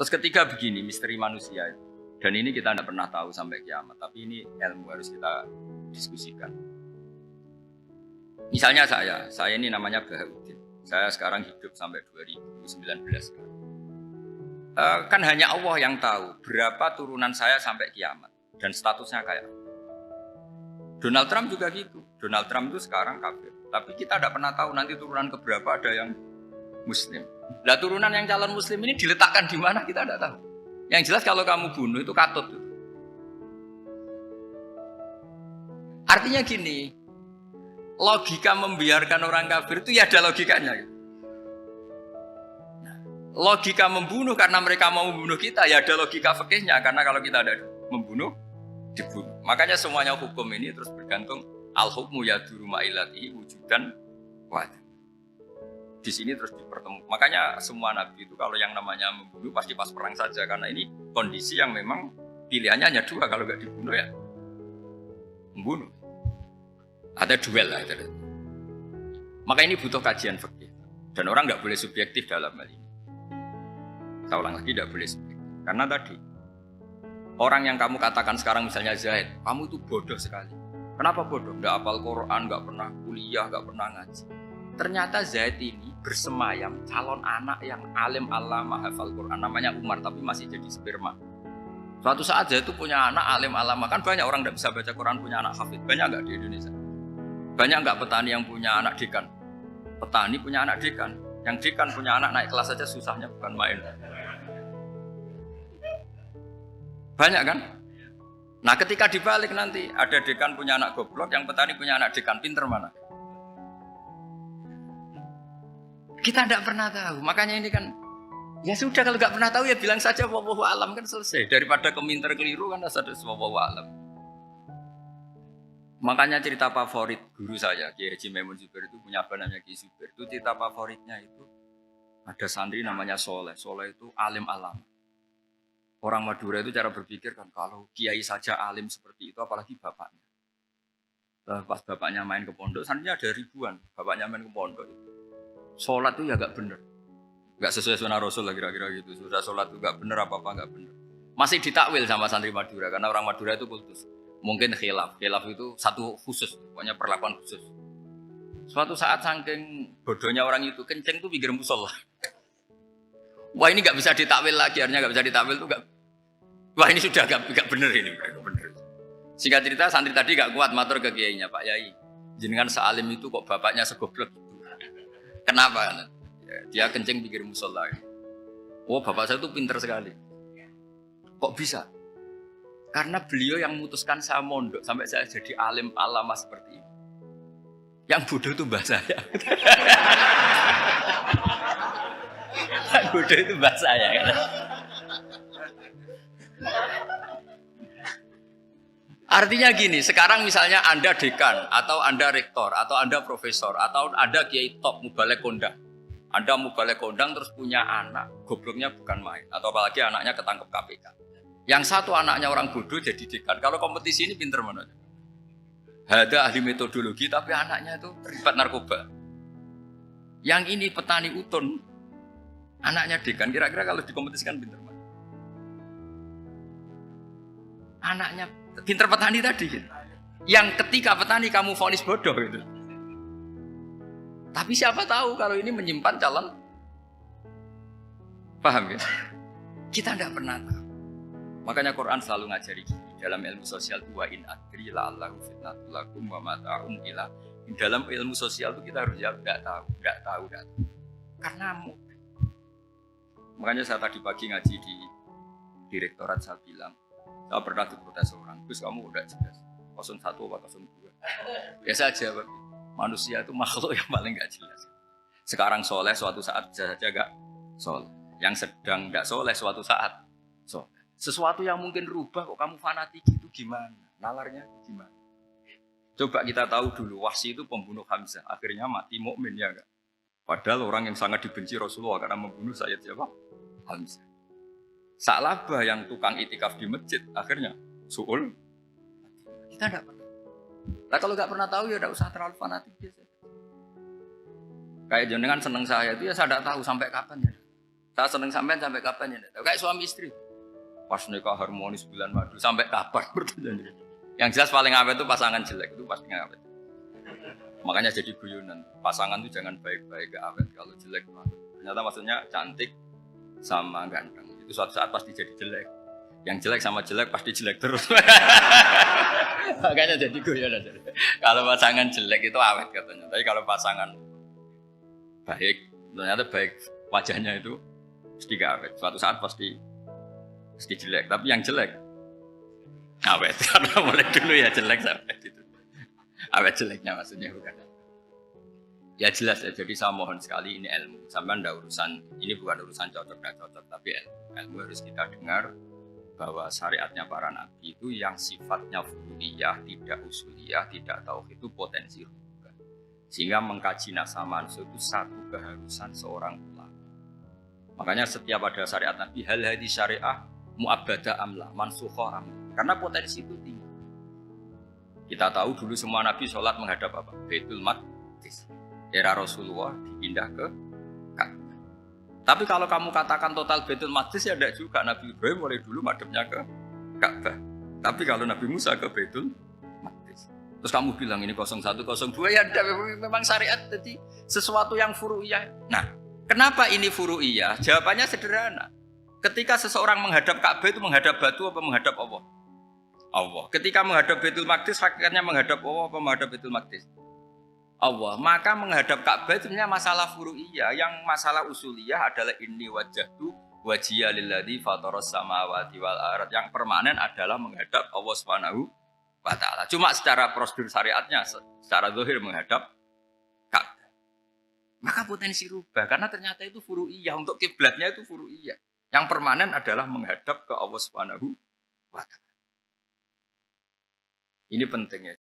Terus ketiga begini, misteri manusia itu. Dan ini kita tidak pernah tahu sampai kiamat. Tapi ini ilmu harus kita diskusikan. Misalnya saya ini namanya Bahaudin. Saya sekarang hidup sampai 2019. Kan hanya Allah yang tahu berapa turunan saya sampai kiamat. Dan statusnya kayak Donald Trump juga gitu. Donald Trump itu sekarang kafir. Tapi kita tidak pernah tahu nanti turunan keberapa ada yang Muslim. Nah turunan yang calon Muslim ini diletakkan di mana kita tidak tahu. Yang jelas kalau kamu bunuh itu katut. Artinya gini, logika membiarkan orang kafir itu ya ada logikanya. Logika membunuh karena mereka mau membunuh kita ya ada logika fikihnya. Karena kalau kita ada membunuh, dibunuh. Makanya semuanya hukum ini terus bergantung al-hukmu yaduru ma'ilatihi wujudan wajib. Di sini terus dipertemukan. Makanya semua nabi itu kalau yang namanya membunuh pasti pas perang saja. Karena ini kondisi yang memang pilihannya hanya dua. Kalau nggak dibunuh ya membunuh. Ada duel lah. Maka ini butuh kajian fikih. Dan orang nggak boleh subjektif dalam hal ini. Saya ulang lagi, tidak boleh subjektif. Karena tadi orang yang kamu katakan sekarang misalnya Zaid, kamu itu bodoh sekali. Kenapa bodoh? Nggak hafal Quran, nggak pernah kuliah, nggak pernah ngaji. Ternyata Zaid ini bersemayam calon anak yang alim alama hafal Quran. Namanya Umar, tapi masih jadi sperma. Suatu saat Zaid itu punya anak alim alama. Kan banyak orang nggak bisa baca Quran punya anak hafid. Banyak nggak di Indonesia? Banyak nggak petani yang punya anak dekan? Petani punya anak dekan. Yang dekan punya anak naik kelas saja susahnya bukan main. Banyak kan? Nah ketika dibalik nanti ada dekan punya anak goblok, yang petani punya anak dekan, pinter mana? Kita tidak pernah tahu. Makanya ini kan ya sudah kalau nggak pernah tahu ya bilang saja wallahu alam kan selesai. Daripada keminter keliru kan ada wallahu alam. Makanya cerita favorit guru saya Kiai Haji Maimun Zubair itu punya apa namanya Kiai Zubair. Itu cerita favoritnya itu ada santri namanya Soleh. Soleh itu alim alam. Orang Madura itu cara berpikir kan kalau kiai saja alim seperti itu apalagi bapaknya. Pas bapaknya main ke pondok, santrinya ada ribuan. Bapaknya main ke pondok. Sholat itu ya gak bener. Gak sesuai sunnah Rasul lah kira-kira gitu. Sudah sholat itu gak bener apa-apa gak bener. Masih ditakwil sama santri Madura karena orang Madura itu kultus. Mungkin khilaf. Khilaf itu satu khusus, pokoknya perlakuan khusus. Suatu saat saking bodohnya orang itu kenceng tuh pikir musola. Wah ini nggak bisa ditakwil lagi, artinya nggak bisa ditakwil tuh nggak. Wah ini sudah nggak bener ini, nggak bener. Singkat cerita santri tadi nggak kuat matur ke kiainya, Pak Yai, jenengan sealim itu kok bapaknya segoblok. Kenapa? Ya, dia kencing pikir musola. Oh bapak saya tuh pinter sekali. Kok bisa? Karena beliau yang memutuskan saya mondok sampai saya jadi alim alama seperti ini. Yang bodoh itu mbah saya. Bodoh itu mbah saya kan. Artinya gini, sekarang misalnya Anda dekan atau Anda rektor atau Anda profesor atau Anda kiai top mubalek kondang. Anda mubalek kondang terus punya anak, gobloknya bukan main atau apalagi anaknya ketangkep KPK. Yang satu anaknya orang bodoh jadi dekan. Kalau kompetisi ini pinter mana? Ada ahli metodologi tapi anaknya itu terlibat narkoba. Yang ini petani utun, anaknya dekan. Kira-kira kalau dikompetisikan pinter mana? Anaknya pinter petani tadi. Yang ketika petani kamu vonis bodoh gitu. Tapi siapa tahu kalau ini menyimpan calon. Paham ya? Kita tidak pernah tahu. Makanya Quran selalu ngajari gini. Dalam ilmu sosial wa in adri la'allahu fitnatul lakum wa mata'un ila. Dalam ilmu sosial itu kita harus jawab enggak tahu. Karena makanya saya tadi pagi ngaji di direktorat saya bilang, saya pernah diprotes orang, terus kamu udah jelas 01 atau 02. Ya saya jawab, manusia itu makhluk yang paling enggak jelas. Sekarang soleh suatu saat bisa saja enggak soleh. Yang sedang enggak soleh suatu saat soleh. Sesuatu yang mungkin rubah kok kamu fanatik itu gimana? Nalarnya gimana? Coba kita tahu dulu Wahsy itu pembunuh Hamzah, akhirnya mati mukmin ya enggak? Padahal orang yang sangat dibenci Rasulullah karena membunuh Sayyid siapa? Hamzah. Sa'labah yang tukang itikaf di masjid akhirnya su'ul. Kita enggak pernah. Nah kalau enggak pernah tahu ya enggak usah terlalu fanatik biasa. Kayak jenengan seneng saya itu ya saya enggak tahu sampai kapan ya. Tak seneng sampean sampai kapan ya? Kayak suami istri. Pas nikah harmonis bulan madu sampai kapan bertanya. Yang jelas paling awet itu pasangan jelek itu pasti awet. Makanya jadi guyonan. Pasangan itu jangan baik-baik gak awet kalau jelek. Ternyata maksudnya cantik sama ganteng. Itu suatu saat pasti jadi jelek. Yang jelek sama jelek pasti jelek terus. Makanya jadi guyonan. Kalau pasangan jelek itu awet katanya. Tapi kalau pasangan baik, ternyata baik wajahnya itu pasti gak awet. Suatu saat pasti jelek. Tapi yang jelek awet. Karena mulai dulu ya jelek sampai itu. Awet jeleknya maksudnya bukan. Ya jelas ya. Jadi saya mohon sekali ini ilmu. Sampai ndak urusan ini bukan urusan cocok dan cocok, tapi ilmu harus kita dengar bahwa syariatnya para nabi itu yang sifatnya furu'iyah, tidak usuliyah, tidak tauhid itu potensi rubah. Sehingga mengkaji nasab manusia itu satu keharusan seorang ulama. Makanya setiap ada syariat nabi hal hadi syariah mu'abbadah amla, mansukha amla. Karena potensi itu tinggi. Kita tahu dulu semua nabi sholat menghadap apa? Baitul Maqdis. Era Rasulullah dipindah ke Ka'bah. Tapi kalau kamu katakan total Baitul Maqdis ya tidak juga. Nabi Ibrahim mulai dulu madhabnya ke Ka'bah. Tapi kalau Nabi Musa ke Baitul Maqdis. Terus kamu bilang ini 0102 ya tidak, memang syariat jadi sesuatu yang furu'iyah. Nah, kenapa ini furu'iyah? Jawabannya sederhana. Ketika seseorang menghadap Ka'bah itu menghadap batu apa menghadap Allah? Allah. Ketika menghadap Baitul Maqdis hakikatnya menghadap Allah apa menghadap Baitul Maqdis? Allah. Maka menghadap Ka'bah itu sebenarnya masalah furu'iyah. Yang masalah usuliyah adalah inni wajjahtu wajhiya lilladzi fataras samawati wal ardh. Yang permanen adalah menghadap Allah Subhanahu wa taala. Cuma secara prosedur syariatnya secara zahir menghadap Ka'bah. Maka potensi rubah karena ternyata itu furu'iyah. Untuk kiblatnya itu furu'iyah. Yang permanen adalah menghadap ke Allah Subhanahu wa taala. Ini pentingnya.